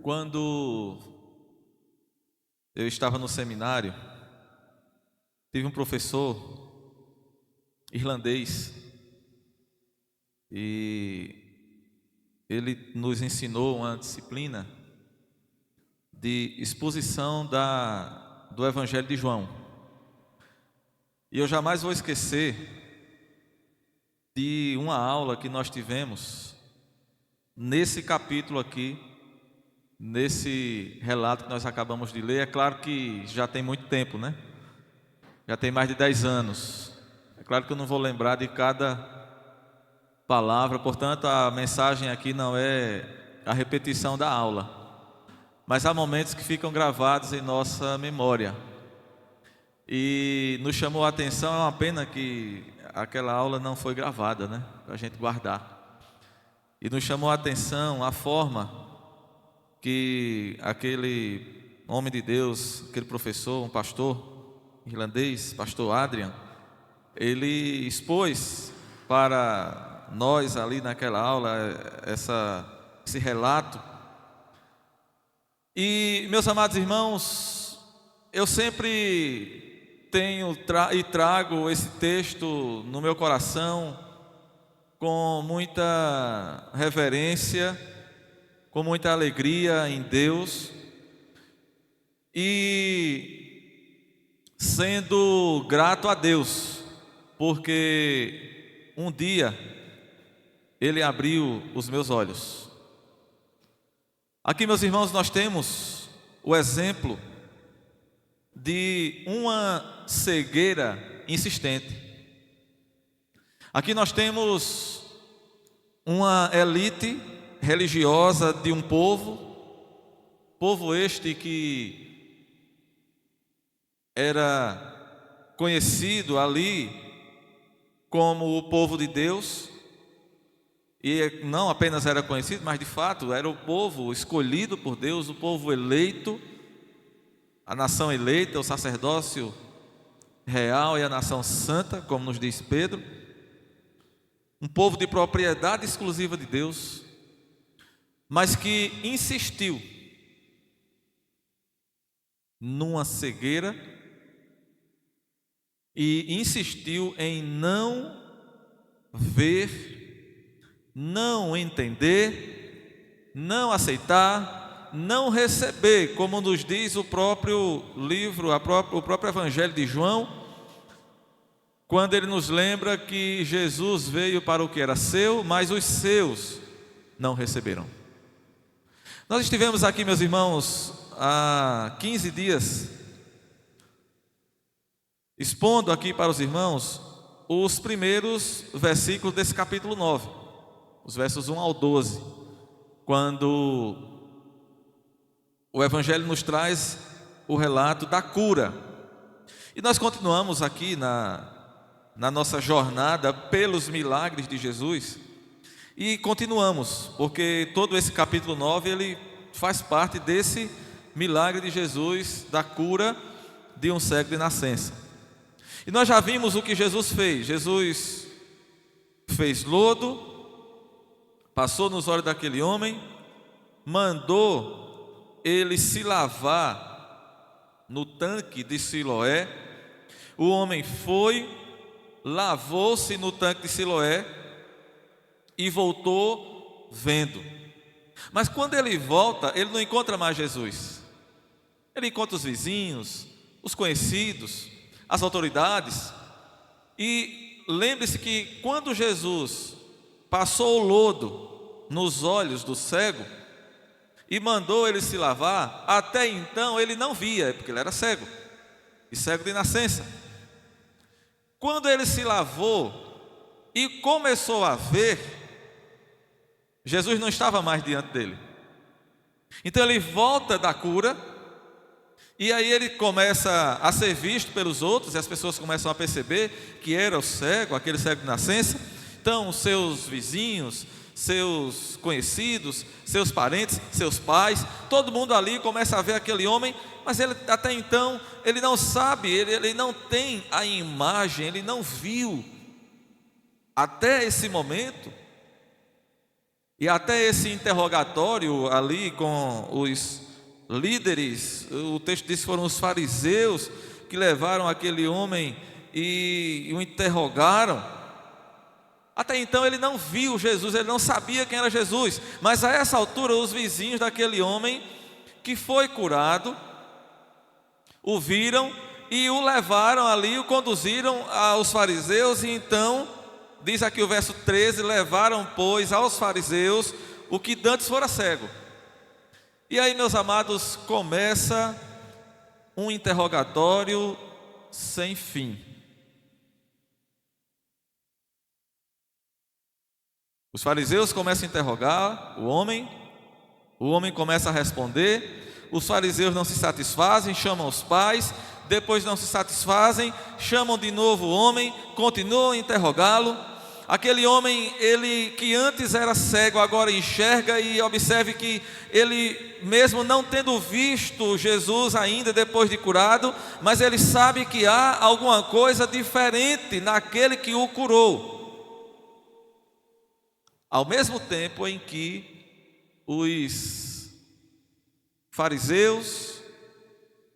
Quando eu estava no seminário, tive um professor irlandês e ele nos ensinou uma disciplina de exposição do Evangelho de João. E eu jamais vou esquecer de uma aula que nós tivemos nesse capítulo aqui, nesse relato que nós acabamos de ler. É claro que já tem muito tempo, né? Já tem mais de 10 anos. É claro que eu não vou lembrar de cada palavra, portanto a mensagem aqui não é a repetição da aula, mas há momentos que ficam gravados em nossa memória. E nos chamou a atenção, é uma pena que aquela aula não foi gravada, né? Para a gente guardar. E nos chamou a atenção a forma que aquele homem de Deus, aquele professor, um pastor irlandês, pastor Adrian, ele expôs para nós ali naquela aula esse relato. E, meus amados irmãos, eu sempre trago esse texto no meu coração com muita reverência, com muita alegria em Deus e sendo grato a Deus, porque um dia Ele abriu os meus olhos. Aqui, meus irmãos, nós temos o exemplo de uma cegueira insistente. Aqui nós temos uma elite religiosa de um povo este que era conhecido ali como o povo de Deus, e não apenas era conhecido, mas de fato era o povo escolhido por Deus, o povo eleito, a nação eleita, o sacerdócio real e a nação santa, como nos diz Pedro, um povo de propriedade exclusiva de Deus, mas que insistiu numa cegueira e insistiu em não ver, não entender, não aceitar, não receber, como nos diz o próprio livro, o próprio Evangelho de João, quando ele nos lembra que Jesus veio para o que era seu, mas os seus não receberam. Nós estivemos aqui, meus irmãos, há 15 dias, expondo aqui para os irmãos os primeiros versículos desse capítulo 9, os versos 1 ao 12, quando o Evangelho nos traz o relato da cura. E nós continuamos aqui na nossa jornada pelos milagres de Jesus, e continuamos, porque todo esse capítulo 9, ele faz parte desse milagre de Jesus, da cura de um cego de nascença. E nós já vimos o que Jesus fez. Jesus fez lodo, passou nos olhos daquele homem, mandou ele se lavar no tanque de Siloé. O homem foi, lavou-se no tanque de Siloé e voltou vendo. Mas quando ele volta, ele não encontra mais Jesus. Ele encontra os vizinhos, os conhecidos, as autoridades. E lembre-se que quando Jesus passou o lodo nos olhos do cego e mandou ele se lavar, até então ele não via, porque ele era cego, e cego de nascença. Quando ele se lavou e começou a ver, Jesus não estava mais diante dele. Então ele volta da cura, e aí ele começa a ser visto pelos outros, e as pessoas começam a perceber que era o cego, aquele cego de nascença. Então os seus vizinhos, seus conhecidos, seus parentes, seus pais, todo mundo ali começa a ver aquele homem, mas ele até então, ele não sabe, ele não tem a imagem, ele não viu, até esse momento, E até esse interrogatório ali com os líderes, o texto diz que foram os fariseus que levaram aquele homem e o interrogaram. Até então ele não viu Jesus, ele não sabia quem era Jesus, mas a essa altura os vizinhos daquele homem que foi curado o viram e o levaram ali, o conduziram aos fariseus. E então, diz aqui o verso 13: levaram, pois, aos fariseus o que dantes fora cego. E aí, meus amados, começa um interrogatório sem fim. Os fariseus começam a interrogar o homem começa a responder, os fariseus não se satisfazem, chamam os pais, depois não se satisfazem, chamam de novo o homem, continuam a interrogá-lo. Aquele homem, ele que antes era cego, agora enxerga, e observe que ele, mesmo não tendo visto Jesus ainda depois de curado, mas ele sabe que há alguma coisa diferente naquele que o curou. Ao mesmo tempo em que os fariseus,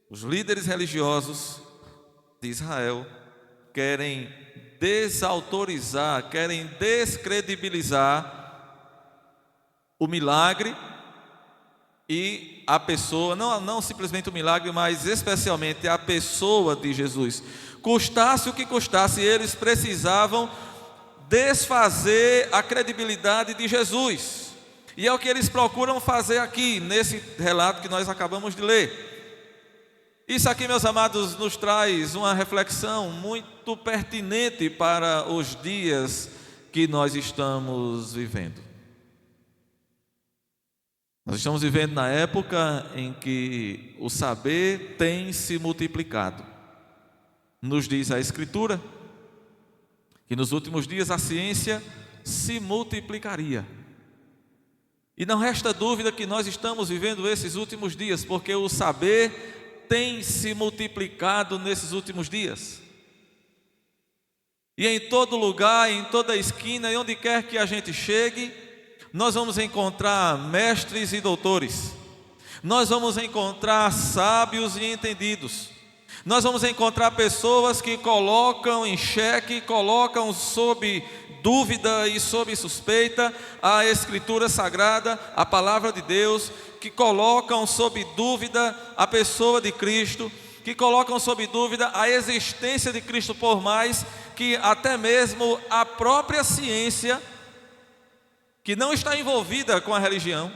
os líderes religiosos de Israel, querem desautorizar, querem descredibilizar o milagre e a pessoa, não simplesmente o milagre, mas especialmente a pessoa de Jesus. Custasse o que custasse, eles precisavam desfazer a credibilidade de Jesus. E é o que eles procuram fazer aqui, nesse relato que nós acabamos de ler. Isso aqui, meus amados, nos traz uma reflexão muito pertinente para os dias que nós estamos vivendo. Nós estamos vivendo na época em que o saber tem se multiplicado. Nos diz a Escritura que nos últimos dias a ciência se multiplicaria. E não resta dúvida que nós estamos vivendo esses últimos dias, porque o saber tem se multiplicado nesses últimos dias. E em todo lugar, em toda esquina, e onde quer que a gente chegue, nós vamos encontrar mestres e doutores. Nós vamos encontrar sábios e entendidos. Nós vamos encontrar pessoas que colocam em xeque, colocam sob dúvida e sob suspeita a Escritura Sagrada, a Palavra de Deus, que colocam sob dúvida a pessoa de Cristo, que colocam sob dúvida a existência de Cristo, por mais que até mesmo a própria ciência, que não está envolvida com a religião,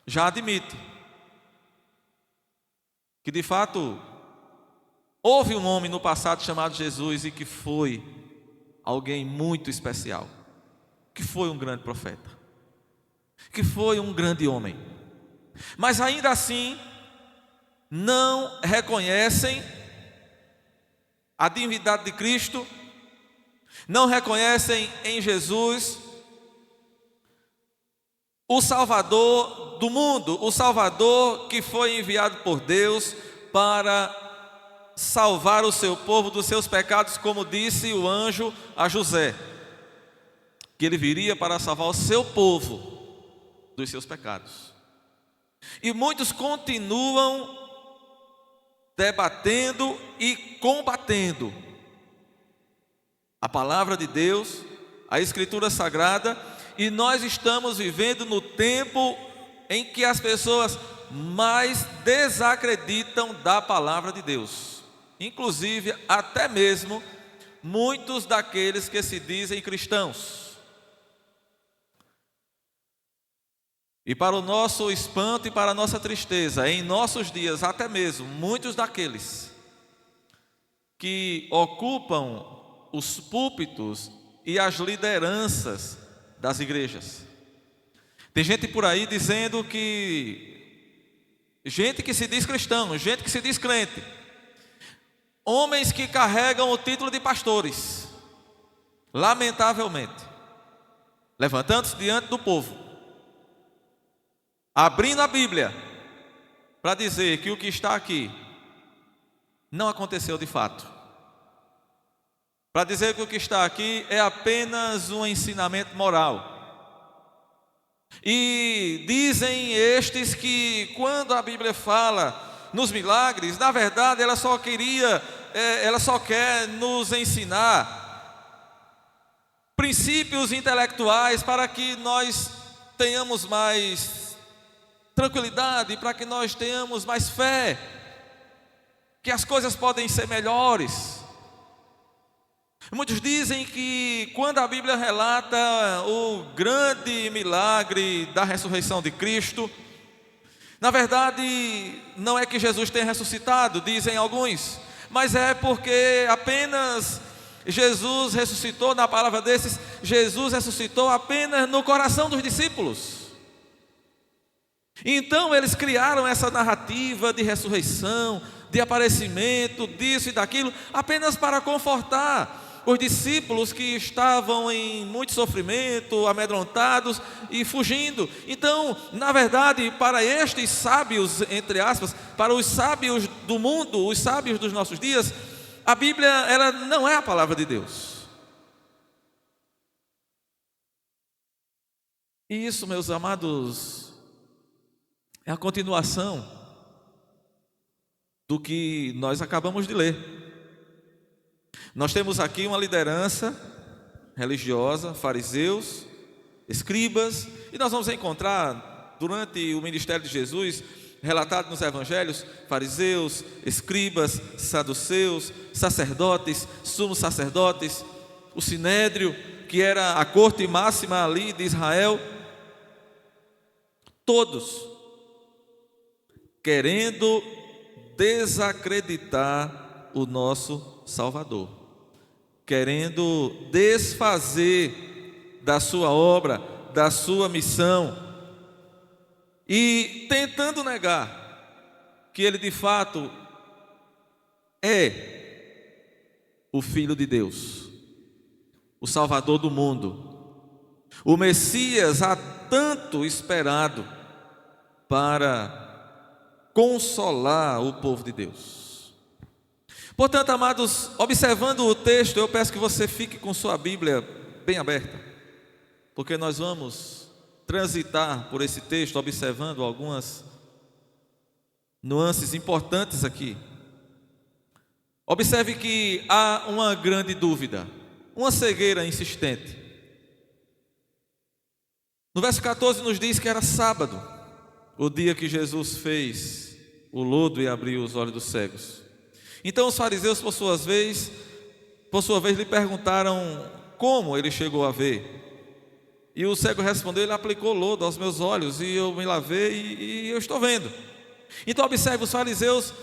já admite que de fato houve um homem no passado chamado Jesus e que foi alguém muito especial, que foi um grande profeta, que foi um grande homem, mas ainda assim não reconhecem a divindade de Cristo, não reconhecem em Jesus o Salvador do mundo, o Salvador que foi enviado por Deus para salvar o seu povo dos seus pecados, como disse o anjo a José, que ele viria para salvar o seu povo dos seus pecados. E muitos continuam debatendo e combatendo a palavra de Deus, a Escritura Sagrada, e nós estamos vivendo no tempo em que as pessoas mais desacreditam da palavra de Deus. Inclusive, até mesmo muitos daqueles que se dizem cristãos. E para o nosso espanto e para a nossa tristeza, em nossos dias, até mesmo muitos daqueles que ocupam os púlpitos e as lideranças das igrejas. Tem gente por aí dizendo gente que se diz cristão, gente que se diz crente, homens que carregam o título de pastores, lamentavelmente, levantando-se diante do povo, abrindo a Bíblia para dizer que o que está aqui não aconteceu de fato, para dizer que o que está aqui é apenas um ensinamento moral, E dizem estes que quando a Bíblia fala nos milagres, na verdade ela só quer nos ensinar princípios intelectuais para que nós tenhamos mais tranquilidade, para que nós tenhamos mais fé, que as coisas podem ser melhores. Muitos dizem que quando a Bíblia relata o grande milagre da ressurreição de Cristo, na verdade não é que Jesus tenha ressuscitado, dizem alguns, mas é porque apenas Jesus ressuscitou, na palavra desses, Jesus ressuscitou apenas no coração dos discípulos. Então eles criaram essa narrativa de ressurreição, de aparecimento, disso e daquilo, apenas para confortar os discípulos que estavam em muito sofrimento, amedrontados e fugindo. Então, na verdade, para estes sábios, entre aspas, para os sábios do mundo, os sábios dos nossos dias, a Bíblia, ela não é a palavra de Deus. E isso, meus amados, é a continuação do que nós acabamos de ler. Nós temos aqui uma liderança religiosa, fariseus, escribas, e nós vamos encontrar durante o ministério de Jesus, relatado nos evangelhos, fariseus, escribas, saduceus, sacerdotes, sumos sacerdotes, o sinédrio, que era a corte máxima ali de Israel, todos querendo desacreditar o nosso Salvador, querendo desfazer da sua obra, da sua missão, e tentando negar que ele de fato é o Filho de Deus, o Salvador do mundo, o Messias há tanto esperado para consolar o povo de Deus. Portanto, amados, observando o texto, eu peço que você fique com sua Bíblia bem aberta, porque nós vamos transitar por esse texto, observando algumas nuances importantes aqui. Observe que há uma grande dúvida, uma cegueira insistente. No verso 14 nos diz que era sábado, o dia que Jesus fez o lodo e abriu os olhos dos cegos. Então os fariseus, por sua vez, lhe perguntaram como ele chegou a ver. E o cego respondeu: ele aplicou lodo aos meus olhos e eu me lavei e eu estou vendo. Então observe, os fariseus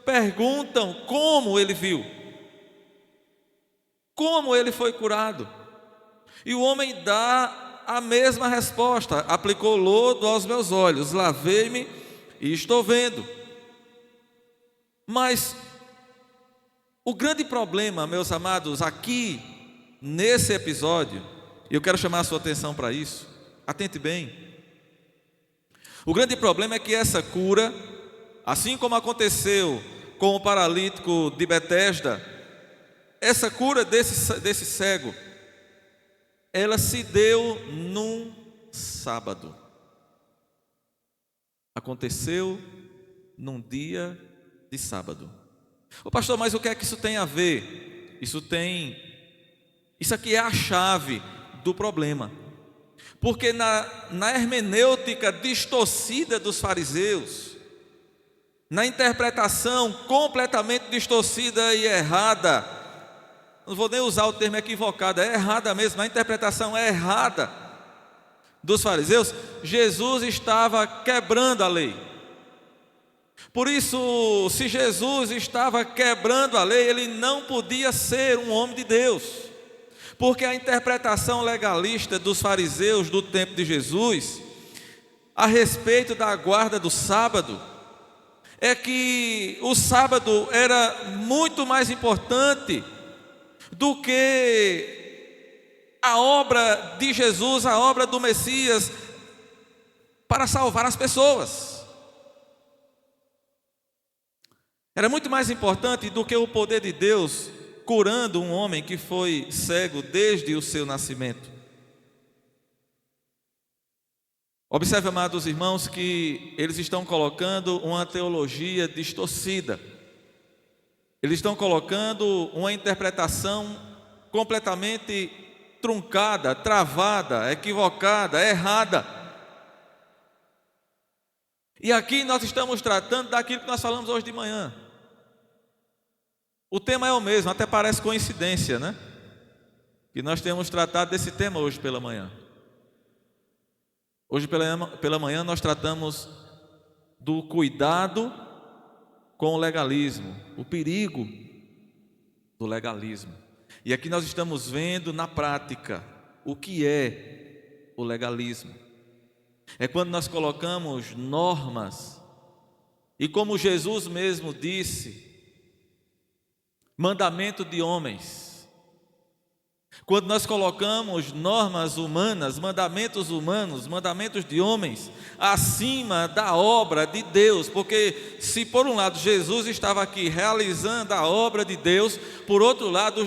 perguntam como ele viu, como ele foi curado. E o homem dá a mesma resposta: aplicou lodo aos meus olhos, lavei-me e estou vendo. Mas o grande problema, meus amados, aqui nesse episódio, e eu quero chamar a sua atenção para isso, atente bem. O grande problema é que essa cura, assim como aconteceu com o paralítico de Betesda, essa cura desse cego, ela se deu num sábado. Aconteceu num dia de sábado. Ô pastor, mas o que é que isso tem a ver? Isso aqui é a chave do problema. Porque na hermenêutica distorcida dos fariseus, na interpretação completamente distorcida e errada, não vou nem usar o termo equivocado, é errada mesmo, a interpretação é errada dos fariseus, Jesus estava quebrando a lei. Por isso, se Jesus estava quebrando a lei, ele não podia ser um homem de Deus, porque a interpretação legalista dos fariseus do tempo de Jesus a respeito da guarda do sábado é que o sábado era muito mais importante do que a obra de Jesus, a obra do Messias para salvar as pessoas. Era muito mais importante do que o poder de Deus curando um homem que foi cego desde o seu nascimento. Observe, amados irmãos, que eles estão colocando uma teologia distorcida. Eles estão colocando uma interpretação completamente truncada, travada, equivocada, errada. E aqui nós estamos tratando daquilo que nós falamos hoje de manhã. O tema é o mesmo, até parece coincidência, né? Que nós temos tratado desse tema hoje pela manhã. Hoje pela manhã nós tratamos do cuidado com o legalismo, o perigo do legalismo. E aqui nós estamos vendo na prática o que é o legalismo. É quando nós colocamos normas, e como Jesus mesmo disse, mandamento de homens. Quando nós colocamos normas humanas, mandamentos humanos, mandamentos de homens, acima da obra de Deus, porque se por um lado Jesus estava aqui realizando a obra de Deus, por outro lado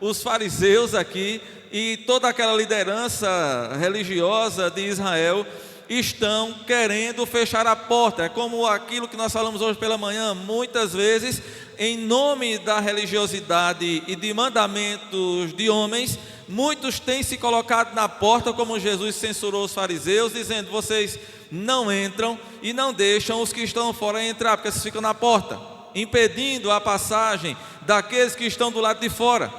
os fariseus aqui e toda aquela liderança religiosa de Israel estão querendo fechar a porta. É como aquilo que nós falamos hoje pela manhã, muitas vezes em nome da religiosidade e de mandamentos de homens, muitos têm se colocado na porta, como Jesus censurou os fariseus, dizendo: vocês não entram e não deixam os que estão fora entrar, porque vocês ficam na porta, impedindo a passagem daqueles que estão do lado de fora.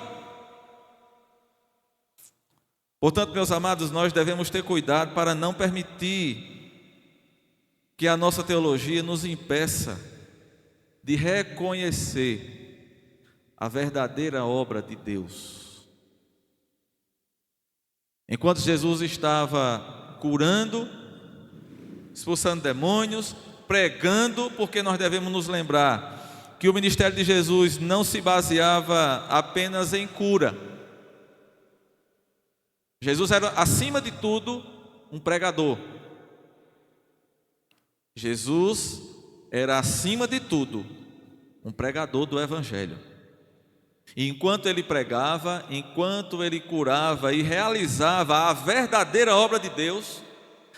Portanto, meus amados, nós devemos ter cuidado para não permitir que a nossa teologia nos impeça de reconhecer a verdadeira obra de Deus. Enquanto Jesus estava curando, expulsando demônios, pregando, porque nós devemos nos lembrar que o ministério de Jesus não se baseava apenas em cura. Jesus era, acima de tudo, um pregador. Jesus era, acima de tudo, um pregador do Evangelho. E enquanto ele pregava, enquanto ele curava e realizava a verdadeira obra de Deus,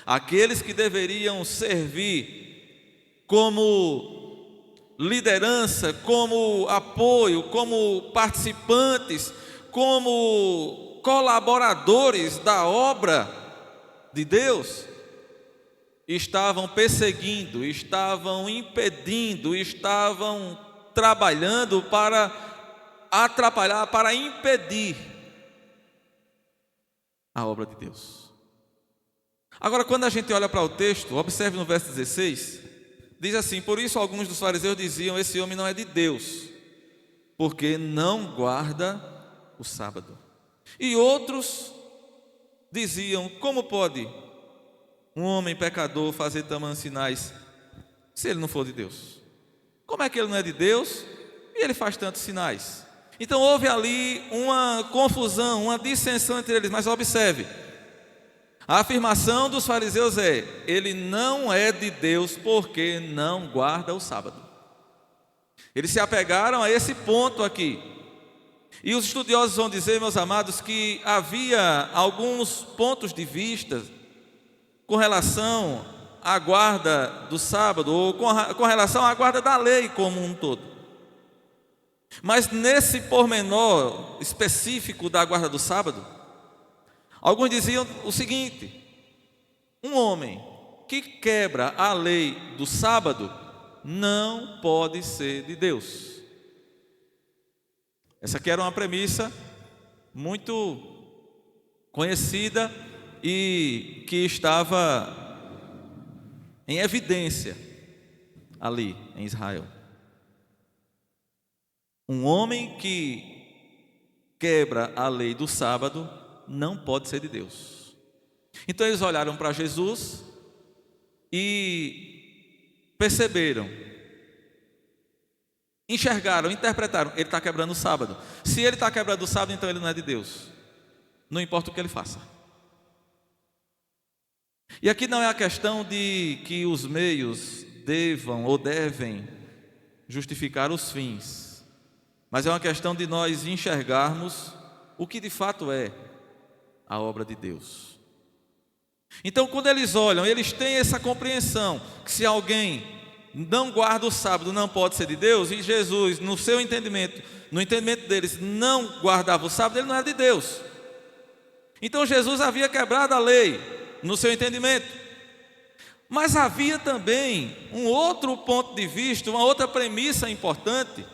aqueles que deveriam servir como liderança, como apoio, como participantes, como colaboradores da obra de Deus, estavam perseguindo, estavam impedindo, estavam trabalhando para atrapalhar, para impedir a obra de Deus. Agora, quando a gente olha para o texto, observe no verso 16, diz assim: por isso alguns dos fariseus diziam: esse homem não é de Deus, porque não guarda o sábado. E outros diziam: como pode um homem pecador fazer tamanhos sinais se ele não for de Deus? Como é que ele não é de Deus e ele faz tantos sinais? Então houve ali uma confusão, uma dissensão entre eles. Mas observe, a afirmação dos fariseus é: ele não é de Deus porque não guarda o sábado. Eles se apegaram a esse ponto aqui. E os estudiosos vão dizer, meus amados, que havia alguns pontos de vista com relação à guarda do sábado, ou com relação à guarda da lei como um todo. Mas nesse pormenor específico da guarda do sábado, alguns diziam o seguinte: um homem que quebra a lei do sábado não pode ser de Deus. Essa aqui era uma premissa muito conhecida e que estava em evidência ali em Israel. Um homem que quebra a lei do sábado não pode ser de Deus. Então eles olharam para Jesus e perceberam, enxergaram, interpretaram: ele está quebrando o sábado. Se ele está quebrando o sábado, então ele não é de Deus, não importa o que ele faça. E aqui não é a questão de que os meios devam ou devem justificar os fins, mas é uma questão de nós enxergarmos o que de fato é a obra de Deus. Então, quando eles olham, eles têm essa compreensão que se alguém não guarda o sábado, não pode ser de Deus, e Jesus, no seu entendimento, no entendimento deles, não guardava o sábado, ele não era de Deus. Então Jesus havia quebrado a lei, no seu entendimento. Mas havia também um outro ponto de vista, uma outra premissa importante,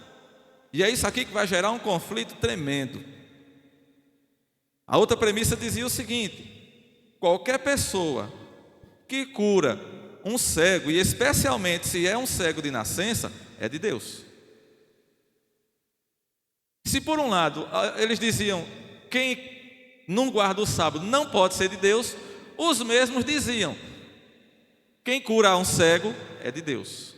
e é isso aqui que vai gerar um conflito tremendo. A outra premissa dizia o seguinte: qualquer pessoa que cura um cego, e especialmente se é um cego de nascença, é de Deus. Se por um lado eles diziam, quem não guarda o sábado não pode ser de Deus, os mesmos diziam, quem cura um cego é de Deus.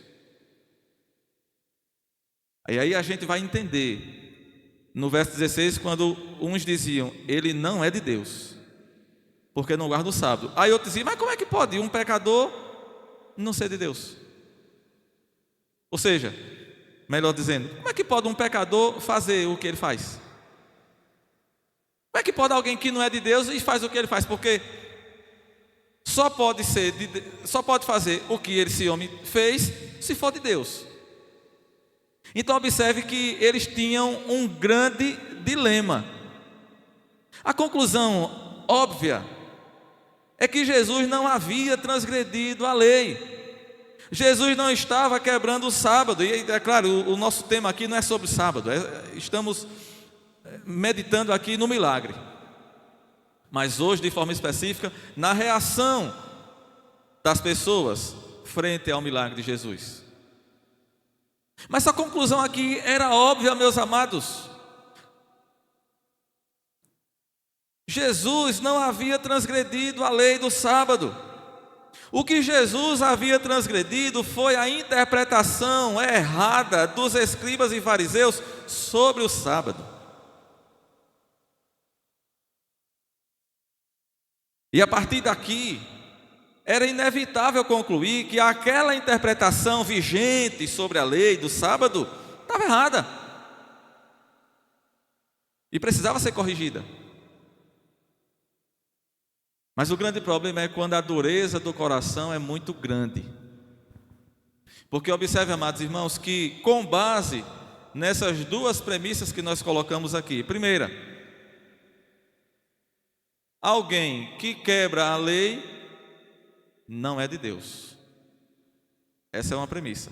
E aí a gente vai entender, no verso 16, quando uns diziam, ele não é de Deus, porque não guarda o sábado. Aí outros diziam, mas como é que pode um pecador não ser de Deus? Ou seja, melhor dizendo, como é que pode um pecador fazer o que ele faz? Como é que pode alguém que não é de Deus e faz o que ele faz? Porque só pode fazer o que esse homem fez se for de Deus. Então observe que eles tinham um grande dilema. A conclusão óbvia é que Jesus não havia transgredido a lei. Jesus não estava quebrando o sábado. E é claro, o nosso tema aqui não é sobre sábado, estamos meditando aqui no milagre, mas hoje de forma específica na reação das pessoas frente ao milagre de Jesus. Mas a conclusão aqui era óbvia, meus amados. Jesus não havia transgredido a lei do sábado. O que Jesus havia transgredido foi a interpretação errada dos escribas e fariseus sobre o sábado. E a partir daqui, era inevitável concluir que aquela interpretação vigente sobre a lei do sábado estava errada e precisava ser corrigida. Mas o grande problema é quando a dureza do coração é muito grande. Porque observe, amados irmãos, que com base nessas duas premissas que nós colocamos aqui. Primeira, alguém que quebra a lei não é de Deus. Essa é uma premissa.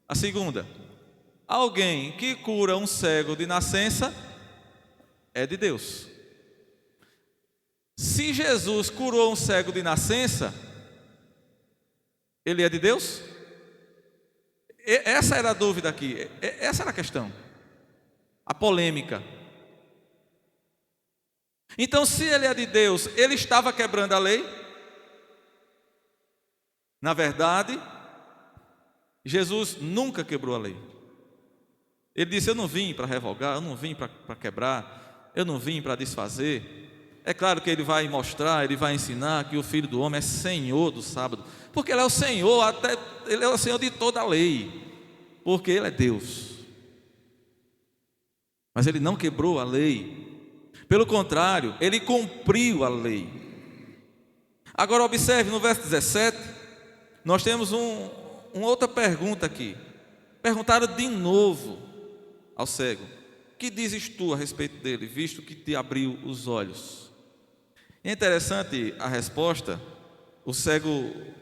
A segunda, alguém que cura um cego de nascença é de Deus. Se Jesus curou um cego de nascença, ele é de Deus? Essa era a dúvida aqui, essa era a questão, a polêmica. Então, se ele é de Deus, ele estava quebrando a lei? Na verdade, Jesus nunca quebrou a lei. Ele disse, eu não vim para revogar, eu não vim para quebrar, eu não vim para desfazer. É claro que ele vai mostrar, ele vai ensinar que o Filho do Homem é Senhor do sábado, porque ele é o Senhor, ele é o Senhor de toda a lei, porque ele é Deus. Mas ele não quebrou a lei, pelo contrário, ele cumpriu a lei. Agora observe no verso 17, nós temos uma outra pergunta aqui. Perguntaram de novo ao cego, que dizes tu a respeito dele, visto que te abriu os olhos? É interessante a resposta. O cego,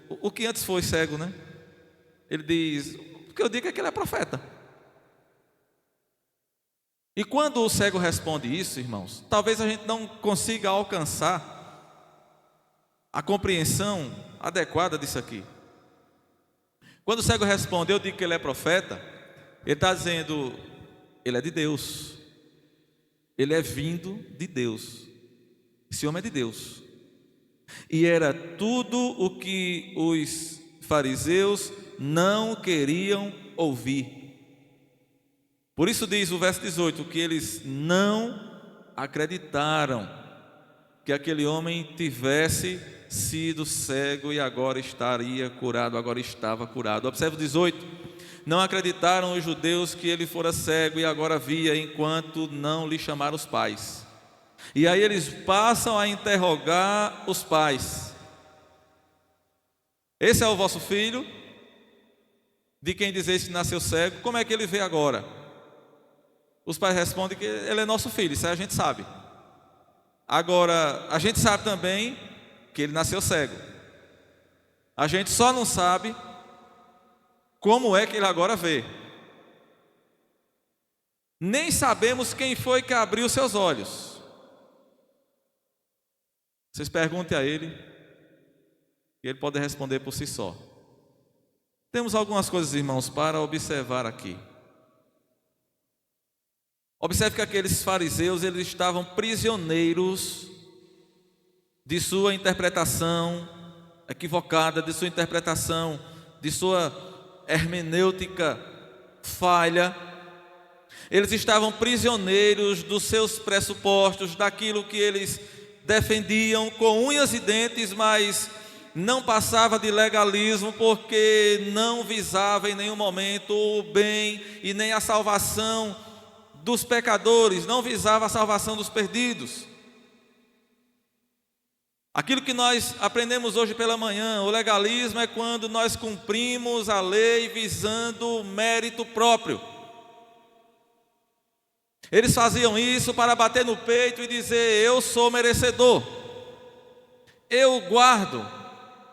o que antes foi cego, né? Ele diz, o que eu digo é que ele é profeta. E quando o cego responde isso, irmãos, talvez a gente não consiga alcançar a compreensão adequada disso aqui. Quando o cego responde, eu digo que ele é profeta, ele está dizendo, ele é de Deus, ele é vindo de Deus. Esse homem é de Deus. E era tudo o que os fariseus não queriam ouvir. Por isso diz o verso 18, que eles não acreditaram que aquele homem tivesse sido cego e agora estaria curado, agora estava curado. Observe o 18, não acreditaram os judeus que ele fora cego e agora via, enquanto não lhe chamaram os pais. E aí eles passam a interrogar os pais. Esse é o vosso filho, de quem dizeis que nasceu cego, como é que ele vê agora? Os pais respondem que ele é nosso filho, isso aí a gente sabe. Agora, a gente sabe também que ele nasceu cego. A gente só não sabe como é que ele agora vê. Nem sabemos quem foi que abriu seus olhos. Vocês perguntem a ele, e ele pode responder por si só. Temos algumas coisas, irmãos, para observar aqui. Observe que aqueles fariseus, eles estavam prisioneiros de sua interpretação equivocada, de sua interpretação, de sua hermenêutica falha. Eles estavam prisioneiros dos seus pressupostos, daquilo que eles defendiam com unhas e dentes, mas não passava de legalismo, porque não visava em nenhum momento o bem e nem a salvação dos pecadores, não visava a salvação dos perdidos. Aquilo que nós aprendemos hoje pela manhã, o legalismo é quando nós cumprimos a lei visando mérito próprio. Eles faziam isso para bater no peito e dizer: eu sou merecedor, eu guardo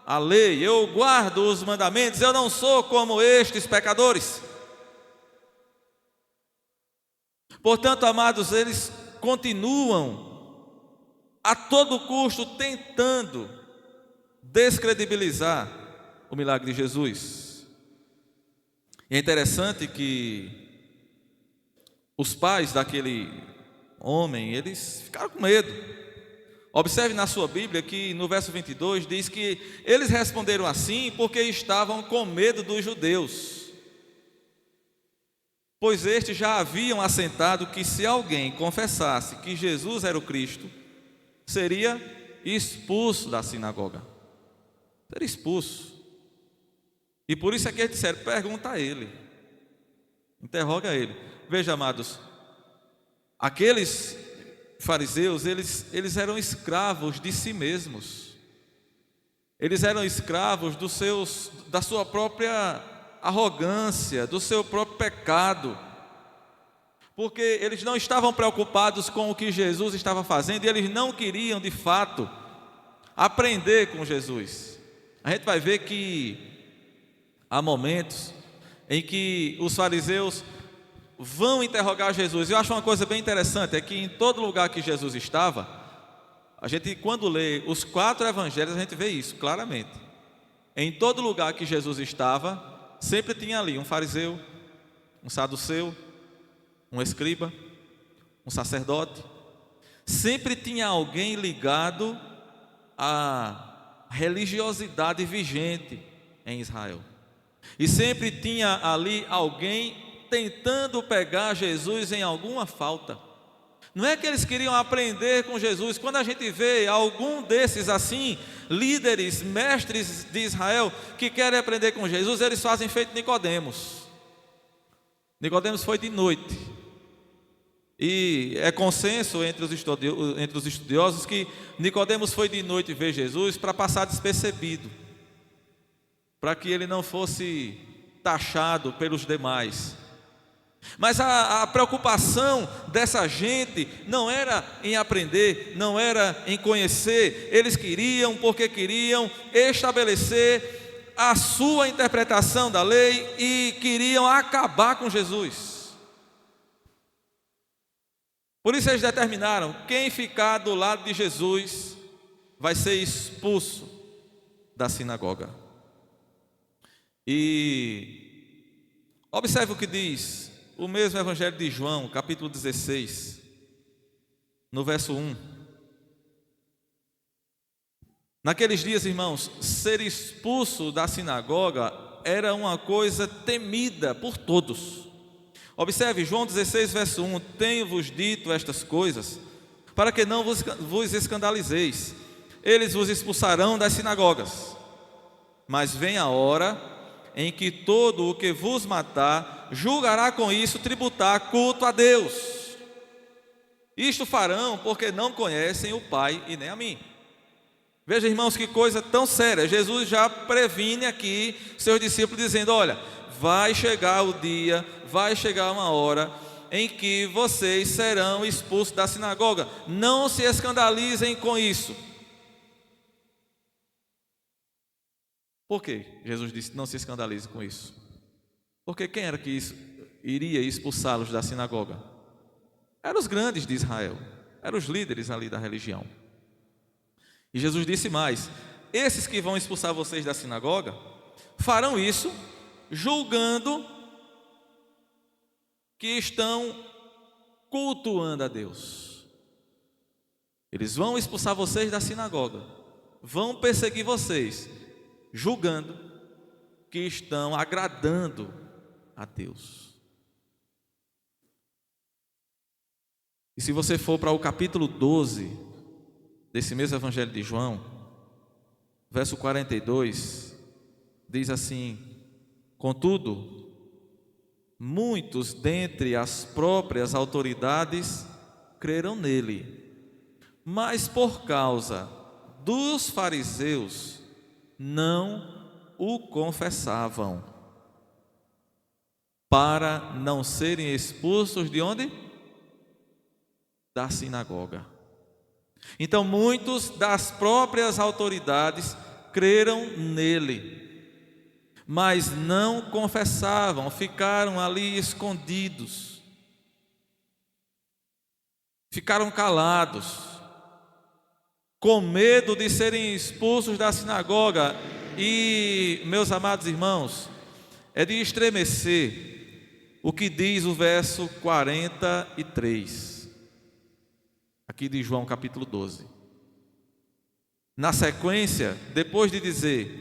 a lei, eu guardo os mandamentos, eu não sou como estes pecadores. Portanto, amados, eles continuam a todo custo tentando descredibilizar o milagre de Jesus. E é interessante que os pais daquele homem, eles ficaram com medo. Observe na sua Bíblia que no verso 22 diz que eles responderam assim porque estavam com medo dos judeus, pois estes já haviam assentado que se alguém confessasse que Jesus era o Cristo, seria expulso da sinagoga. Seria expulso. E por isso é que eles disseram: pergunta a ele, interroga ele. Veja, amados, aqueles fariseus, eles eram escravos de si mesmos. Eles eram escravos da sua própria arrogância, do seu próprio pecado, porque eles não estavam preocupados com o que Jesus estava fazendo, e eles não queriam de fato aprender com Jesus. A gente vai ver que há momentos em que os fariseus vão interrogar Jesus. Eu acho uma coisa bem interessante, é que em todo lugar que Jesus estava, a gente, quando lê os 4 evangelhos, a gente vê isso claramente. Em todo lugar que Jesus estava, sempre tinha ali um fariseu, um saduceu, um escriba, um sacerdote. Sempre tinha alguém ligado à religiosidade vigente em Israel. E sempre tinha ali alguém tentando pegar Jesus em alguma falta. Não é que eles queriam aprender com Jesus. Quando a gente vê algum desses assim, líderes, mestres de Israel, que querem aprender com Jesus, eles fazem feito Nicodemos. Nicodemos foi de noite. E é consenso entre os estudiosos que Nicodemos foi de noite ver Jesus para passar despercebido, para que ele não fosse taxado pelos demais. Mas a preocupação dessa gente não era em aprender, não era em conhecer. Eles queriam, porque queriam estabelecer a sua interpretação da lei e queriam acabar com Jesus. Por isso eles determinaram: quem ficar do lado de Jesus vai ser expulso da sinagoga. E observe o que diz o mesmo Evangelho de João, capítulo 16, no verso 1. Naqueles dias, irmãos, ser expulso da sinagoga era uma coisa temida por todos. Observe, João 16, verso 1: tenho-vos dito estas coisas, para que não vos escandalizeis. Eles vos expulsarão das sinagogas. Mas vem a hora em que todo o que vos matar julgará com isso tributar culto a Deus. Isto farão porque não conhecem o Pai e nem a mim. Veja, irmãos, que coisa tão séria. Jesus já previne aqui seus discípulos, dizendo: olha, vai chegar o dia, vai chegar uma hora em que vocês serão expulsos da sinagoga. Não se escandalizem com isso. Por quê? Jesus disse: não se escandalize com isso. Porque quem era que iria expulsá-los da sinagoga? Eram os grandes de Israel, eram os líderes ali da religião. E Jesus disse mais: esses que vão expulsar vocês da sinagoga farão isso julgando que estão cultuando a Deus. Eles vão expulsar vocês da sinagoga, vão perseguir vocês, julgando que estão agradando a Deus. E se você for para o capítulo 12 desse mesmo Evangelho de João, verso 42, diz assim: contudo, muitos dentre as próprias autoridades creram nele, mas por causa dos fariseus não o confessavam, para não serem expulsos de onde? Da sinagoga. Então muitos das próprias autoridades creram nele, mas não confessavam, ficaram ali escondidos, ficaram calados, com medo de serem expulsos da sinagoga. E, meus amados irmãos, é de estremecer o que diz o verso 43, aqui de João capítulo 12. Na sequência, depois de dizer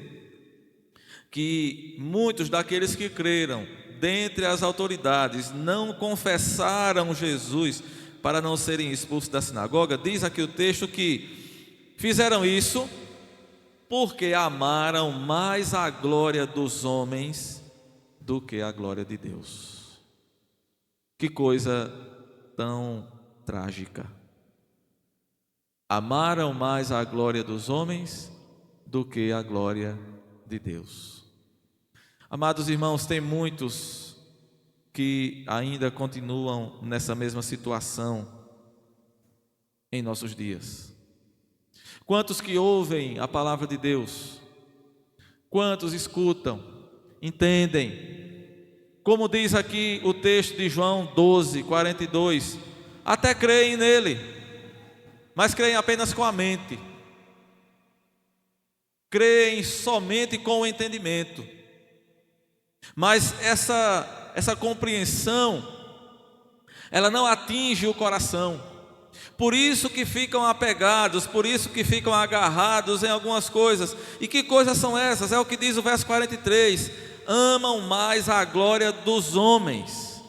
que muitos daqueles que creram dentre as autoridades não confessaram Jesus para não serem expulsos da sinagoga, diz aqui o texto que fizeram isso porque amaram mais a glória dos homens do que a glória de Deus. Que coisa tão trágica. Amaram mais a glória dos homens do que a glória de Deus. Amados irmãos, tem muitos que ainda continuam nessa mesma situação em nossos dias. Quantos que ouvem a palavra de Deus? Quantos escutam, entendem? Como diz aqui o texto de João 12, 42, até creem nele, mas creem apenas com a mente, creem somente com o entendimento. Mas essa compreensão, ela não atinge o coração. Por isso que ficam apegados, por isso que ficam agarrados em algumas coisas. E que coisas são essas? É o que diz o verso 43: amam mais a glória dos homens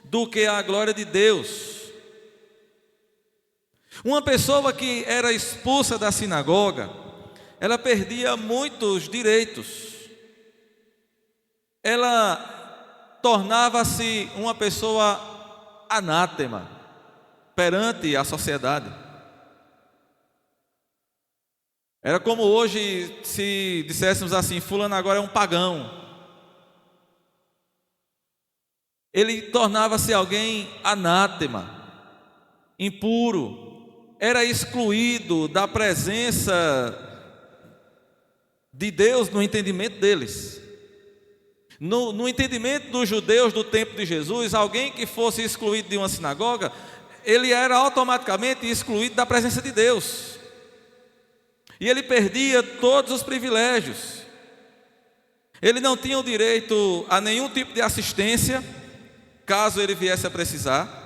do que a glória de Deus. Uma pessoa que era expulsa da sinagoga, ela perdia muitos direitos. Ela tornava-se uma pessoa anátema perante a sociedade. Era como hoje se disséssemos assim: fulano agora é um pagão. Ele tornava-se alguém anátema, impuro, era excluído da presença de Deus no entendimento deles. No entendimento dos judeus do tempo de Jesus, alguém que fosse excluído de uma sinagoga, ele era automaticamente excluído da presença de Deus. E ele perdia todos os privilégios. Ele não tinha o direito a nenhum tipo de assistência, caso ele viesse a precisar.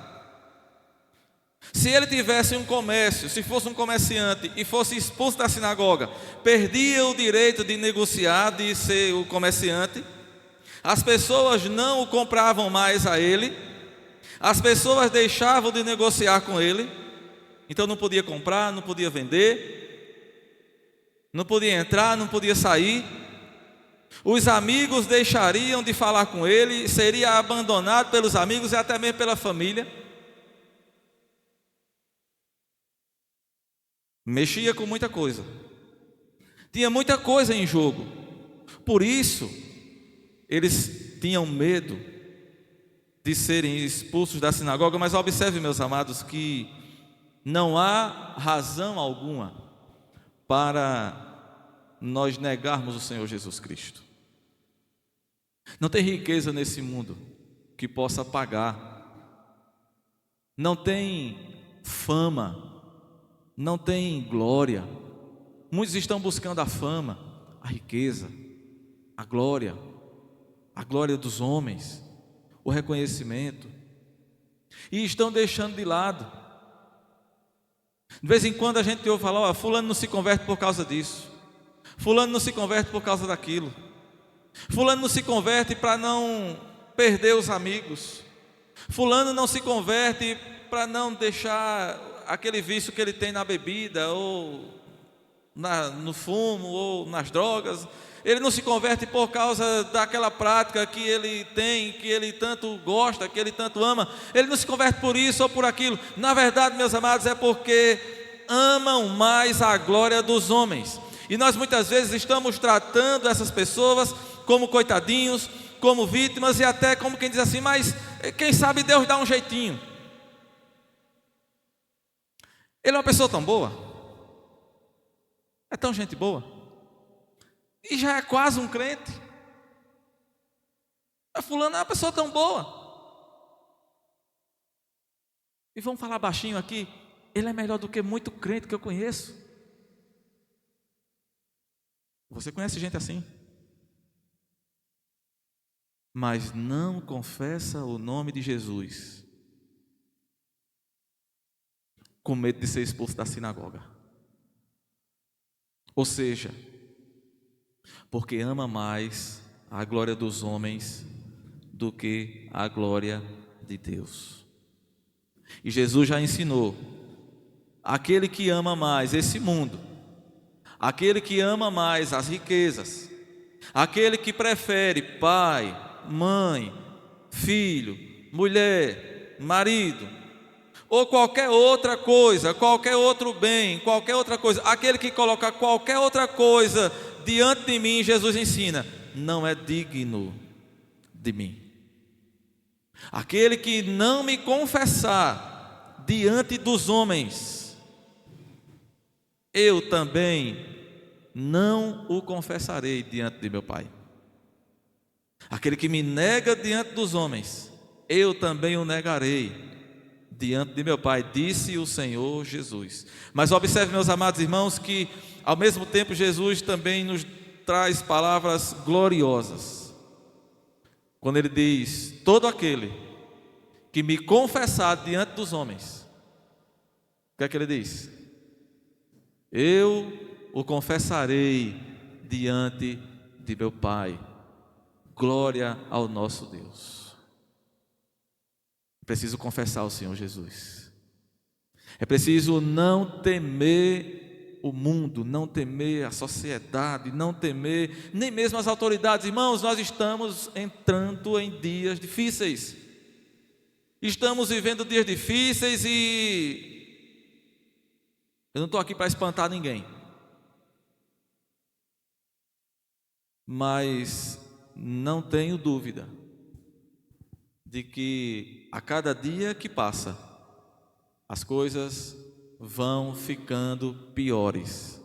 Se ele tivesse um comércio, se fosse um comerciante e fosse expulso da sinagoga, perdia o direito de negociar, de ser o comerciante. As pessoas não o compravam mais a ele, as pessoas deixavam de negociar com ele, então não podia comprar, não podia vender, não podia entrar, não podia sair. Os amigos deixariam de falar com ele, seria abandonado pelos amigos e até mesmo pela família. Mexia com muita coisa. Tinha muita coisa em jogo. Por isso, eles tinham medo de serem expulsos da sinagoga. Mas observe, meus amados, que não há razão alguma para nós negarmos o Senhor Jesus Cristo. Não tem riqueza nesse mundo que possa pagar. Não tem fama, não tem glória. Muitos estão buscando a fama, a riqueza, a glória dos homens, o reconhecimento, e estão deixando de lado. De vez em quando a gente ouve falar: ó, fulano não se converte por causa disso, fulano não se converte por causa daquilo, fulano não se converte para não perder os amigos, fulano não se converte para não deixar aquele vício que ele tem na bebida, ou no fumo, ou nas drogas. Ele não se converte por causa daquela prática que ele tem, que ele tanto gosta, que ele tanto ama. Ele não se converte por isso ou por aquilo. Na verdade, meus amados, é porque amam mais a glória dos homens. E nós muitas vezes estamos tratando essas pessoas como coitadinhos, como vítimas, e até como quem diz assim: mas quem sabe Deus dá um jeitinho. Ele é uma pessoa tão boa, é tão gente boa, e já é quase um crente. A fulana é uma pessoa tão boa. E vamos falar baixinho aqui: ele é melhor do que muito crente que eu conheço. Você conhece gente assim? Mas não confessa o nome de Jesus, com medo de ser expulso da sinagoga. Ou seja, porque ama mais a glória dos homens do que a glória de Deus. E Jesus já ensinou: aquele que ama mais esse mundo, aquele que ama mais as riquezas, aquele que prefere pai, mãe, filho, mulher, marido, ou qualquer outra coisa, qualquer outro bem, qualquer outra coisa, aquele que coloca qualquer outra coisa diante de mim, Jesus ensina, não é digno de mim. Aquele que não me confessar diante dos homens, eu também não o confessarei diante de meu Pai. Aquele que me nega diante dos homens, eu também o negarei diante de meu Pai, disse o Senhor Jesus. Mas observe, meus amados irmãos, que ao mesmo tempo Jesus também nos traz palavras gloriosas. Quando ele diz: todo aquele que me confessar diante dos homens, o que é que ele diz? Eu o confessarei diante de meu Pai. Glória ao nosso Deus. Preciso confessar o Senhor Jesus. É preciso não temer o mundo, não temer a sociedade, não temer nem mesmo as autoridades. Irmãos, nós estamos entrando em dias difíceis. Estamos vivendo dias difíceis e eu não estou aqui para espantar ninguém. Mas não tenho dúvida de que a cada dia que passa, as coisas vão ficando piores.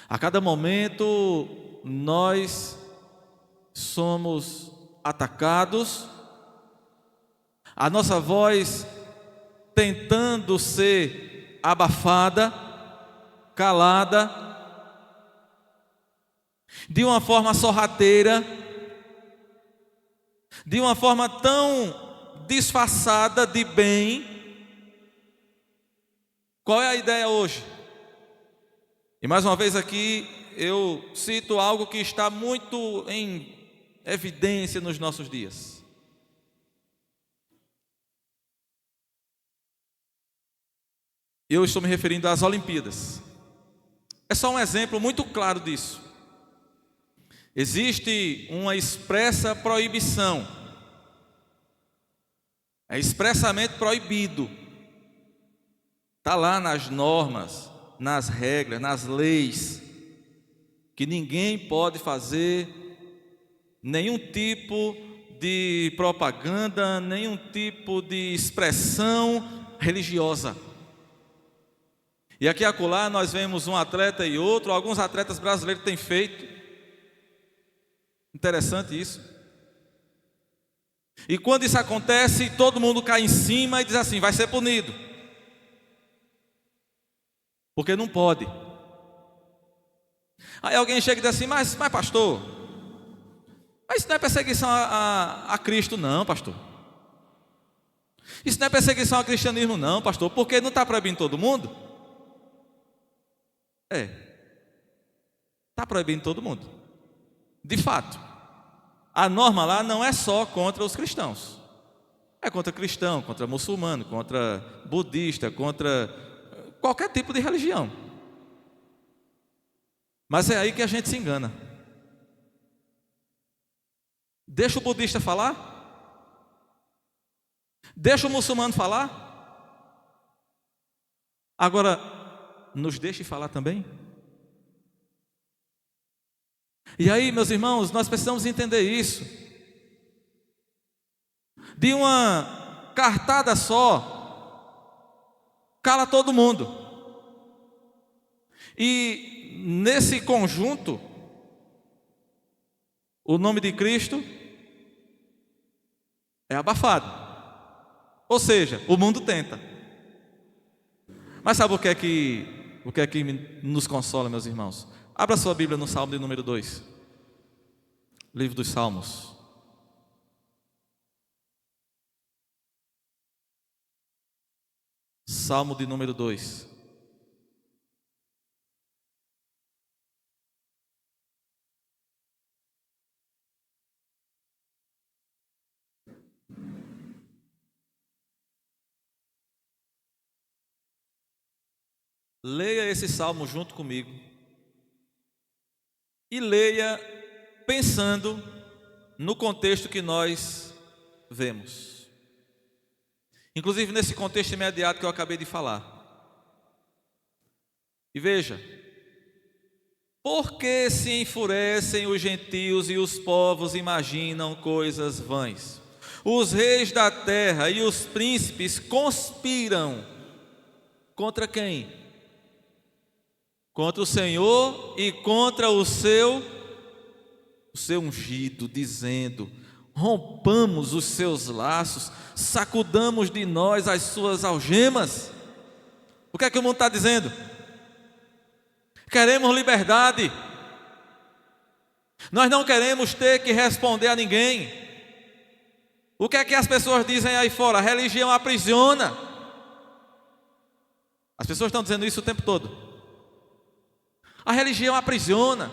A cada momento nós somos atacados, a nossa voz tentando ser abafada, calada, de uma forma sorrateira, de uma forma tão disfarçada de bem. Qual é a ideia hoje? E mais uma vez aqui eu cito algo que está muito em evidência nos nossos dias. Eu estou me referindo às Olimpíadas. É só um exemplo muito claro disso. Existe uma expressa proibição. É expressamente proibido. Está lá nas normas, nas regras, nas leis, que ninguém pode fazer nenhum tipo de propaganda, nenhum tipo de expressão religiosa. E aqui e acolá nós vemos um atleta e outro, alguns atletas brasileiros têm feito. Interessante isso. E quando isso acontece, todo mundo cai em cima e diz assim: vai ser punido. Porque não pode. Aí alguém chega e diz assim: mas pastor, mas isso não é perseguição a Cristo não, pastor. Isso não é perseguição ao cristianismo não, pastor. Porque não está proibindo todo mundo? Está proibindo todo mundo. De fato, a norma lá não é só contra os cristãos. É contra cristão, contra muçulmano, contra budista, contra qualquer tipo de religião. Mas é aí que a gente se engana. Deixa o budista falar? Deixa o muçulmano falar? Agora, nos deixe falar também? E aí, meus irmãos, nós precisamos entender isso. De uma cartada só, cala todo mundo. E nesse conjunto, o nome de Cristo é abafado. Ou seja, o mundo tenta. Mas sabe o que é que nos consola, meus irmãos? Abra sua Bíblia no Salmo de número 2. Livro dos Salmos. Salmo de número 2. Leia esse salmo junto comigo. E leia pensando no contexto que nós vemos. Inclusive nesse contexto imediato que eu acabei de falar. E veja: por que se enfurecem os gentios e os povos imaginam coisas vãs? Os reis da terra e os príncipes conspiram contra quem? Contra o Senhor e contra o seu ungido, dizendo: rompamos os seus laços, sacudamos de nós as suas algemas. O que é que o mundo está dizendo? Queremos liberdade. Nós não queremos ter que responder a ninguém. O que é que as pessoas dizem aí fora? A religião aprisiona. As pessoas estão dizendo isso o tempo todo. A religião aprisiona.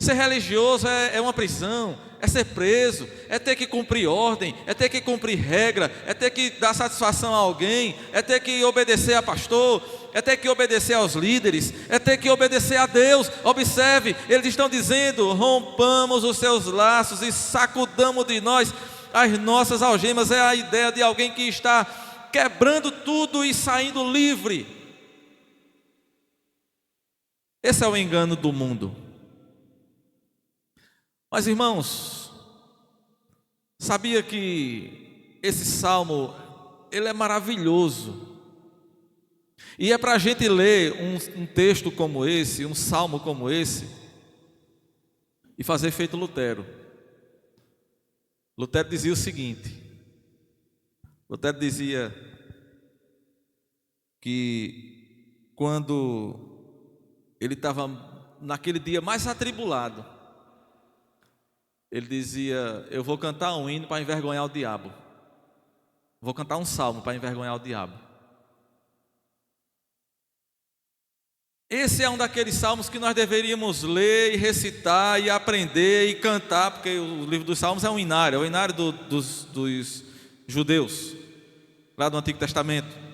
Ser religioso é uma prisão, é ser preso, é ter que cumprir ordem, é ter que cumprir regra, é ter que dar satisfação a alguém, é ter que obedecer a pastor, é ter que obedecer aos líderes, é ter que obedecer a Deus. Observe, eles estão dizendo: rompamos os seus laços e sacudamos de nós as nossas algemas. É a ideia de alguém que está quebrando tudo e saindo livre. Esse é o engano do mundo. Mas, irmãos, sabia que esse salmo, ele é maravilhoso. E é para a gente ler um texto como esse, um salmo como esse, e fazer feito Lutero. Lutero dizia o seguinte: Lutero dizia que quando ele estava naquele dia mais atribulado, ele dizia: eu vou cantar um hino para envergonhar o diabo. Vou cantar um salmo para envergonhar o diabo. Esse é um daqueles salmos que nós deveríamos ler e recitar e aprender e cantar, porque o livro dos salmos é um inário, é o inário dos judeus, lá do Antigo Testamento,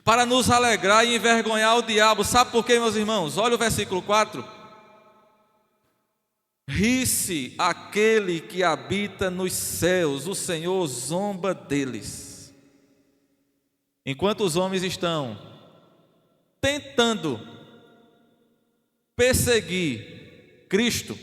para nos alegrar e envergonhar o diabo. Sabe por quê, meus irmãos? Olha o versículo 4. Ri-se aquele que habita nos céus, o Senhor zomba deles. Enquanto os homens estão tentando perseguir Cristo,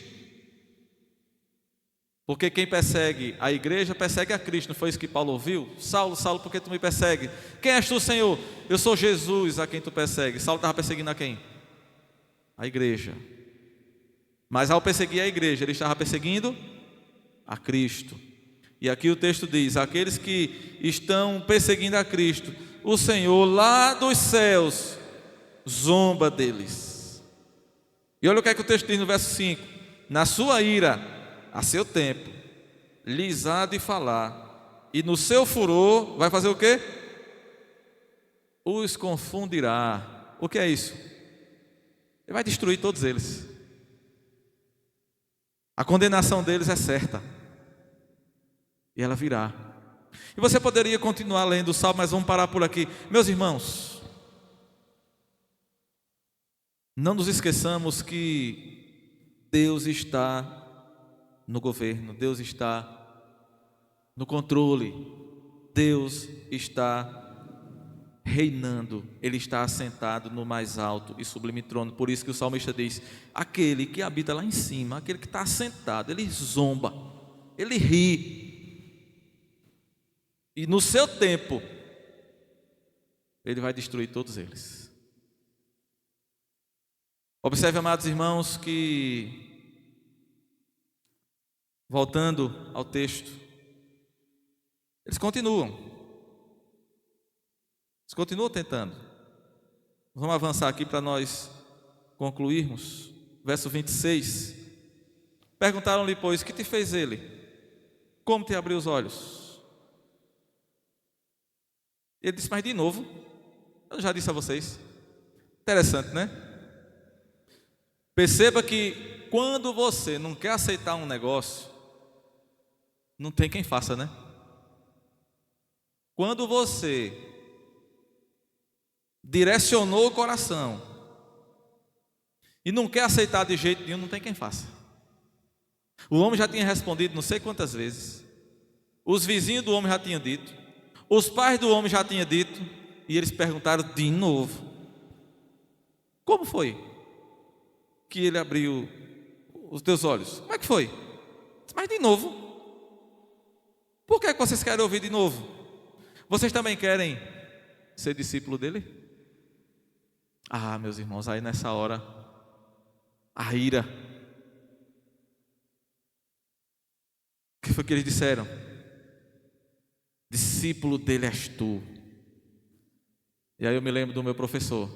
porque quem persegue a igreja persegue a Cristo, não foi isso que Paulo ouviu? Saulo, Saulo, por que tu me persegue? Quem és tu, Senhor? Eu sou Jesus a quem tu persegue. Saulo estava perseguindo a quem? A igreja. Mas ao perseguir a igreja, ele estava perseguindo a Cristo. E aqui o texto diz: aqueles que estão perseguindo a Cristo, o Senhor lá dos céus zomba deles. E olha o que é que o texto diz no verso 5: na sua ira, a seu tempo, lhes há de falar, e no seu furor vai fazer o quê? Os confundirá. O que é isso? Ele vai destruir todos eles. A condenação deles é certa, e ela virá. E você poderia continuar lendo o salmo, mas vamos parar por aqui. Meus irmãos, não nos esqueçamos que Deus está no governo, Deus está no controle, Deus está reinando, Ele está assentado no mais alto e sublime trono. Por isso que o salmista diz: aquele que habita lá em cima, aquele que está assentado, ele zomba, ele ri, e no seu tempo ele vai destruir todos eles. Observe, amados irmãos, que voltando ao texto, eles continuam tentando. Vamos avançar aqui para nós concluirmos. Verso 26. Perguntaram-lhe, pois, que te fez ele? Como te abriu os olhos? Ele disse: mas de novo, eu já disse a vocês. Interessante, né? Perceba que quando você não quer aceitar um negócio, não tem quem faça, né? Quando você direcionou o coração e não quer aceitar de jeito nenhum, não tem quem faça. O homem já tinha respondido não sei quantas vezes, os vizinhos do homem já tinham dito, os pais do homem já tinham dito, e eles perguntaram de novo: como foi que ele abriu os teus olhos? Como é que foi? Mas de novo. Por que vocês querem ouvir de novo? Vocês também querem ser discípulo dele? Ah, meus irmãos, aí nessa hora, a ira. O que foi que eles disseram? Discípulo dele és tu. E aí eu me lembro do meu professor,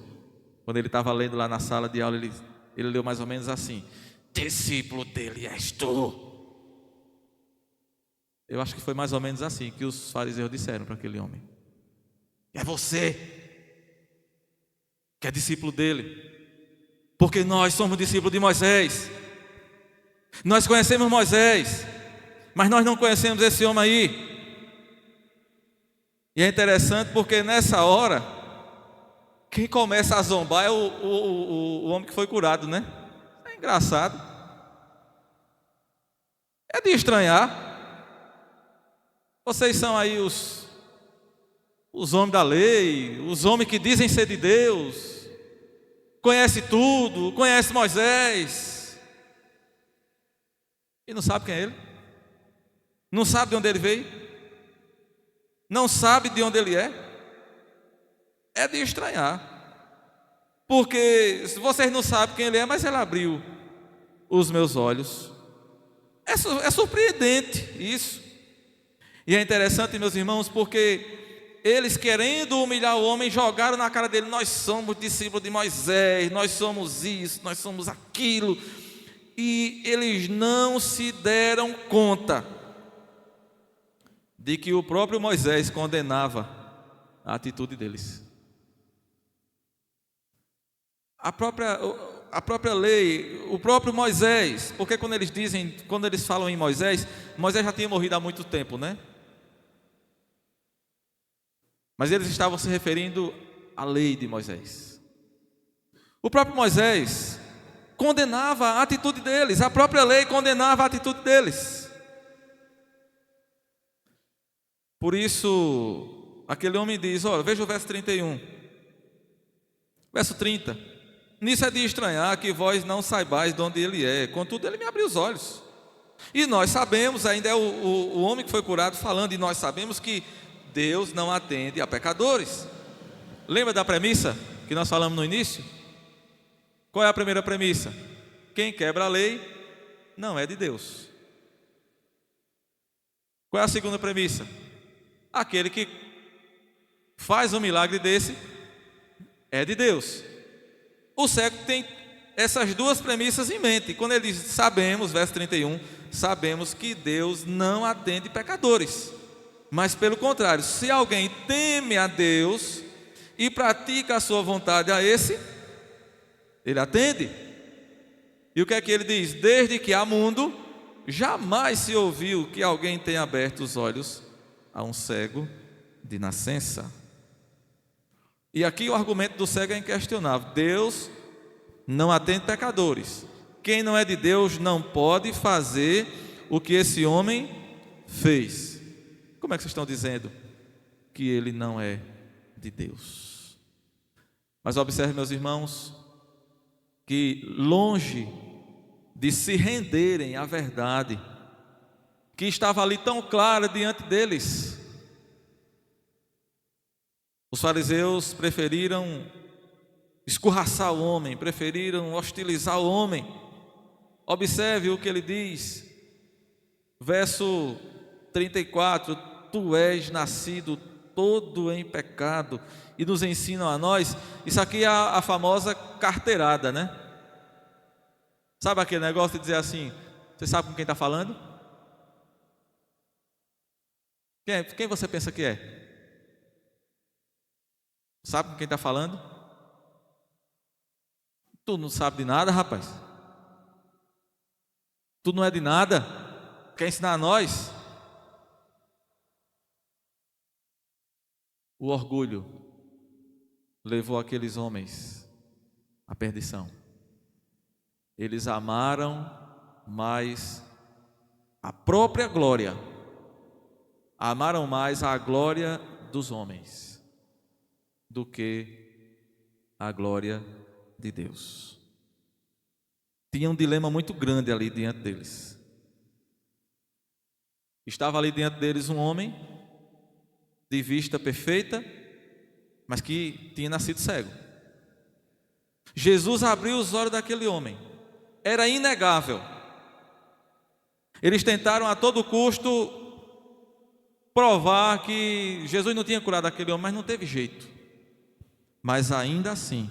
quando ele estava lendo lá na sala de aula, ele leu mais ou menos assim: discípulo dele és tu. Eu acho que foi mais ou menos assim que os fariseus disseram para aquele homem: é você que é discípulo dele, porque nós somos discípulos de Moisés, nós conhecemos Moisés, mas nós não conhecemos esse homem aí. E é interessante porque nessa hora, quem começa a zombar é o homem que foi curado, né? É engraçado, é de estranhar. Vocês são aí os homens da lei, os homens que dizem ser de Deus, conhece tudo, conhece Moisés, e não sabe quem é ele, não sabe de onde ele veio, não sabe de onde ele é. É de estranhar, porque se vocês não sabem quem ele é, mas ele abriu os meus olhos. É surpreendente isso. E é interessante, meus irmãos, porque eles, querendo humilhar o homem, jogaram na cara dele: nós somos discípulos de Moisés, nós somos isso, nós somos aquilo. E eles não se deram conta de que o próprio Moisés condenava a atitude deles. A própria lei, o próprio Moisés, porque quando eles falam em Moisés, Moisés já tinha morrido há muito tempo, né? Mas eles estavam se referindo à lei de Moisés. O próprio Moisés condenava a atitude deles, a própria lei condenava a atitude deles. Por isso, aquele homem diz: olha, veja o verso 31, verso 30. Nisso é de estranhar que vós não saibais de onde ele é, contudo ele me abriu os olhos. E nós sabemos, ainda é o homem que foi curado falando, e nós sabemos que Deus não atende a pecadores. Lembra da premissa que nós falamos no início? Qual é a primeira premissa? Quem quebra a lei não é de Deus. Qual é a segunda premissa? Aquele que faz um milagre desse é de Deus. O cego tem essas duas premissas em mente. Quando ele diz sabemos, verso 31, sabemos que Deus não atende pecadores. Mas pelo contrário, se alguém teme a Deus e pratica a sua vontade a esse, ele atende. E o que é que ele diz? Desde que há mundo, jamais se ouviu que alguém tenha aberto os olhos a um cego de nascença. E aqui o argumento do cego é inquestionável. Deus não atende pecadores. Quem não é de Deus não pode fazer o que esse homem fez. Como é que vocês estão dizendo que ele não é de Deus? Mas observe, meus irmãos, que longe de se renderem à verdade que estava ali tão clara diante deles, os fariseus preferiram escorraçar o homem, preferiram hostilizar o homem. Observe o que ele diz, verso 34: tu és nascido todo em pecado, e nos ensinam a nós. Isso aqui é a famosa carteirada, né? Sabe aquele negócio de dizer assim: você sabe com quem está falando? Quem você pensa que é? Sabe com quem está falando? Tu não sabe de nada, rapaz. Tu não é de nada. Quer ensinar a nós? O orgulho levou aqueles homens à perdição. Eles amaram mais a própria glória, amaram mais a glória dos homens do que a glória de Deus. Tinha um dilema muito grande ali diante deles. Estava ali diante deles um homem de vista perfeita, mas que tinha nascido cego. Jesus abriu os olhos daquele homem. Era inegável. Eles tentaram a todo custo provar que Jesus não tinha curado aquele homem, mas não teve jeito. Mas ainda assim,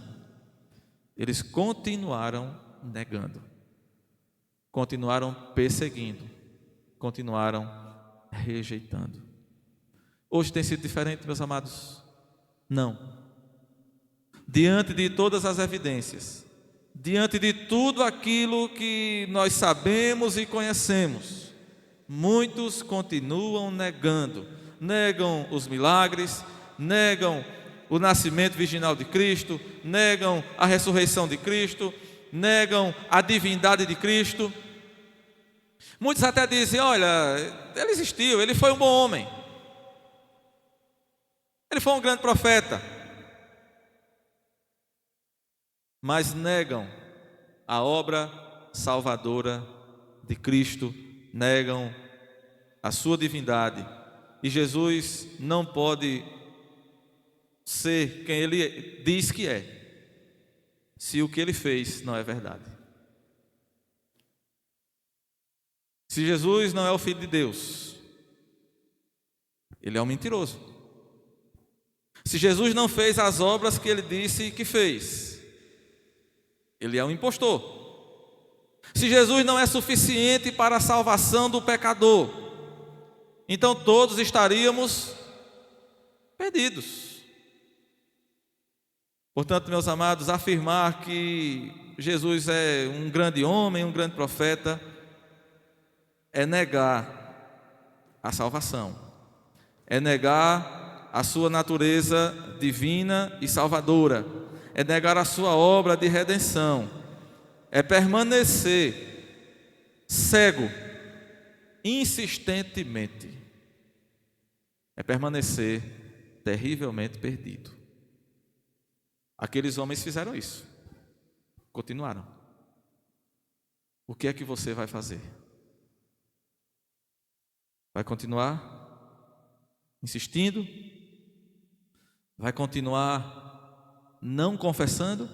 eles continuaram negando, continuaram perseguindo, continuaram rejeitando. Hoje tem sido diferente, meus amados? Não. Diante de todas as evidências, diante de tudo aquilo que nós sabemos e conhecemos, muitos continuam negando. Negam os milagres, negam o nascimento virginal de Cristo, negam a ressurreição de Cristo, negam a divindade de Cristo. Muitos até dizem: olha, ele existiu, ele foi um bom homem, ele foi um grande profeta. Mas negam a obra salvadora de Cristo, negam a sua divindade. E Jesus não pode ser quem ele diz que é, se o que ele fez não é verdade. Se Jesus não é o Filho de Deus, ele é um mentiroso. Se Jesus não fez as obras que ele disse que fez, ele é um impostor. Se Jesus não é suficiente para a salvação do pecador, então todos estaríamos perdidos. Portanto, meus amados, afirmar que Jesus é um grande homem, um grande profeta, é negar a salvação, é negar a sua natureza divina e salvadora, é negar a sua obra de redenção, é permanecer cego insistentemente, é permanecer terrivelmente perdido. Aqueles homens fizeram isso. Continuaram. O que é que você vai fazer? Vai continuar insistindo? Vai continuar não confessando?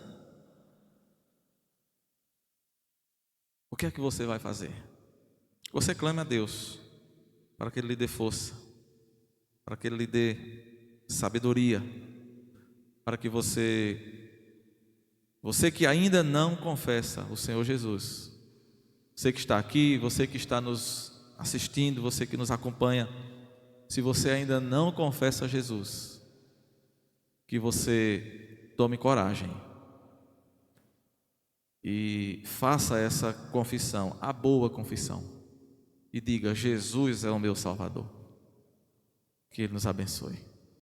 O que é que você vai fazer? Você clame a Deus para que Ele lhe dê força, para que Ele lhe dê sabedoria, para que você que ainda não confessa o Senhor Jesus, você que está aqui, você que está nos assistindo, você que nos acompanha, se você ainda não confessa Jesus, que você tome coragem e faça essa confissão, a boa confissão, e diga: Jesus é o meu Salvador. Que Ele nos abençoe.